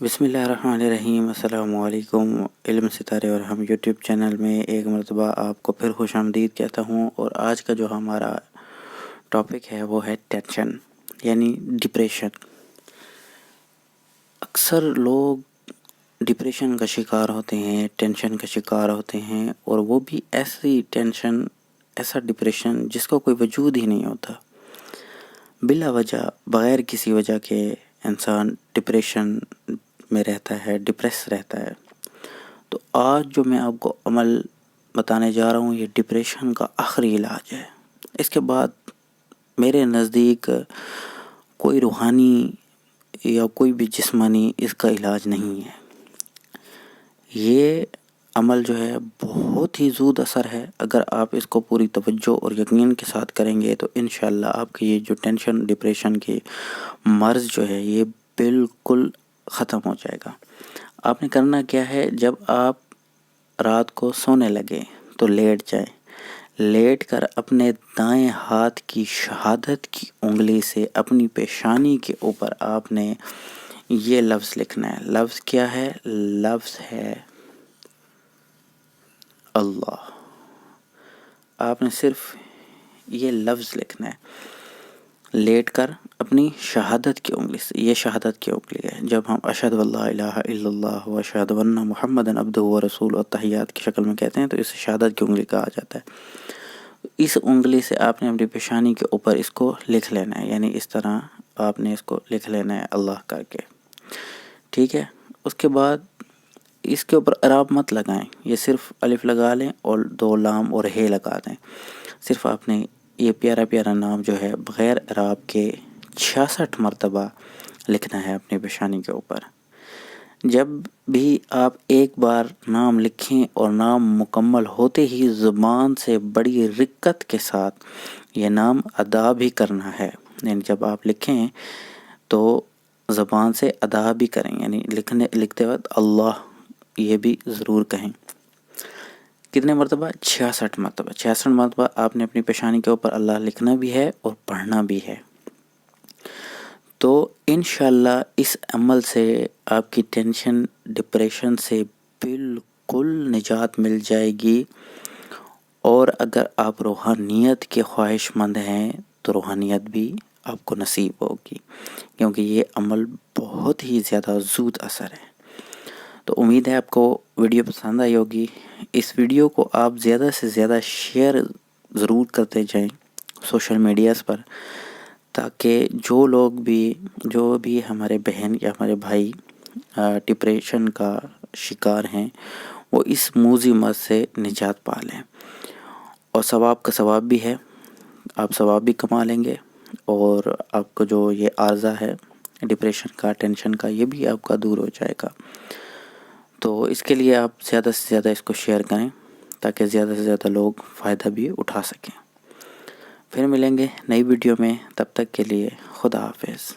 بسم اللہ الرحمن الرحیم۔ السلام علیکم۔ علم ستارے اور ہم یوٹیوب چینل میں ایک مرتبہ آپ کو پھر خوش آمدید کہتا ہوں، اور آج کا جو ہمارا ٹاپک ہے وہ ہے ٹینشن یعنی ڈپریشن۔ اکثر لوگ ڈپریشن کا شکار ہوتے ہیں، ٹینشن کا شکار ہوتے ہیں، اور وہ بھی ایسی ٹینشن، ایسا ڈپریشن جس کا کوئی وجود ہی نہیں ہوتا۔ بلا وجہ، بغیر کسی وجہ کے انسان ڈپریشن میں رہتا ہے، ڈپریس رہتا ہے۔ تو آج جو میں آپ کو عمل بتانے جا رہا ہوں، یہ ڈپریشن کا آخری علاج ہے۔ اس کے بعد میرے نزدیک کوئی روحانی یا کوئی بھی جسمانی اس کا علاج نہیں ہے۔ یہ عمل جو ہے بہت ہی زود اثر ہے۔ اگر آپ اس کو پوری توجہ اور یقین کے ساتھ کریں گے تو انشاءاللہ آپ کی یہ جو ٹینشن، ڈپریشن کی مرض جو ہے یہ بالکل ختم ہو جائے گا۔ آپ نے کرنا کیا ہے، جب آپ رات کو سونے لگے تو لیٹ جائیں۔ لیٹ کر اپنے دائیں ہاتھ کی شہادت کی انگلی سے اپنی پیشانی کے اوپر آپ نے یہ لفظ لکھنا ہے۔ لفظ کیا ہے؟ لفظ ہے اللہ۔ آپ نے صرف یہ لفظ لکھنا ہے لیٹ کر اپنی شہادت کی انگلی سے۔ یہ شہادت کی انگلی ہے۔ جب ہم اشہد ان لا الہ الا اللہ و اشہد ان محمدًا عبدہ و رسولہ التحیات کی شکل میں کہتے ہیں، تو اسے شہادت کی انگلی کہا جاتا ہے۔ اس انگلی سے آپ نے اپنی پیشانی کے اوپر اس کو لکھ لینا ہے، یعنی اس طرح آپ نے اس کو لکھ لینا ہے اللہ کر کے، ٹھیک ہے۔ اس کے بعد اس کے اوپر اعراب مت لگائیں، یہ صرف الف لگا لیں اور دو لام اور ہے لگا دیں۔ صرف آپ نے یہ پیارا پیارا نام جو ہے بغیر اعراب کے 66 مرتبہ لکھنا ہے اپنی پیشانی کے اوپر۔ جب بھی آپ ایک بار نام لکھیں اور نام مکمل ہوتے ہی زبان سے بڑی رقت کے ساتھ یہ نام ادا بھی کرنا ہے، یعنی جب آپ لکھیں تو زبان سے ادا بھی کریں، یعنی لکھتے وقت اللہ یہ بھی ضرور کہیں۔ کتنے مرتبہ؟ 66 مرتبہ۔ 66 مرتبہ آپ نے اپنی پیشانی کے اوپر اللہ لکھنا بھی ہے اور پڑھنا بھی ہے۔ تو انشاءاللہ اس عمل سے آپ کی ٹینشن، ڈپریشن سے بالکل نجات مل جائے گی، اور اگر آپ روحانیت کے خواہش مند ہیں تو روحانیت بھی آپ کو نصیب ہوگی، کیونکہ یہ عمل بہت ہی زیادہ زود اثر ہے۔ تو امید ہے آپ کو ویڈیو پسند آئی ہوگی۔ اس ویڈیو کو آپ زیادہ سے زیادہ شیئر ضرور کرتے جائیں سوشل میڈیاز پر، تاکہ جو بھی ہمارے بہن یا ہمارے بھائی ڈپریشن کا شکار ہیں وہ اس موذی مرض سے نجات پا لیں، اور ثواب کا ثواب بھی ہے، آپ ثواب بھی کما لیں گے، اور آپ کو جو یہ عارضہ ہے ڈپریشن کا، ٹینشن کا، یہ بھی آپ کا دور ہو جائے گا۔ تو اس کے لیے آپ زیادہ سے زیادہ اس کو شیئر کریں تاکہ زیادہ سے زیادہ لوگ فائدہ بھی اٹھا سکیں۔ پھر ملیں گے نئی ویڈیو میں، تب تک کے لیے خدا حافظ۔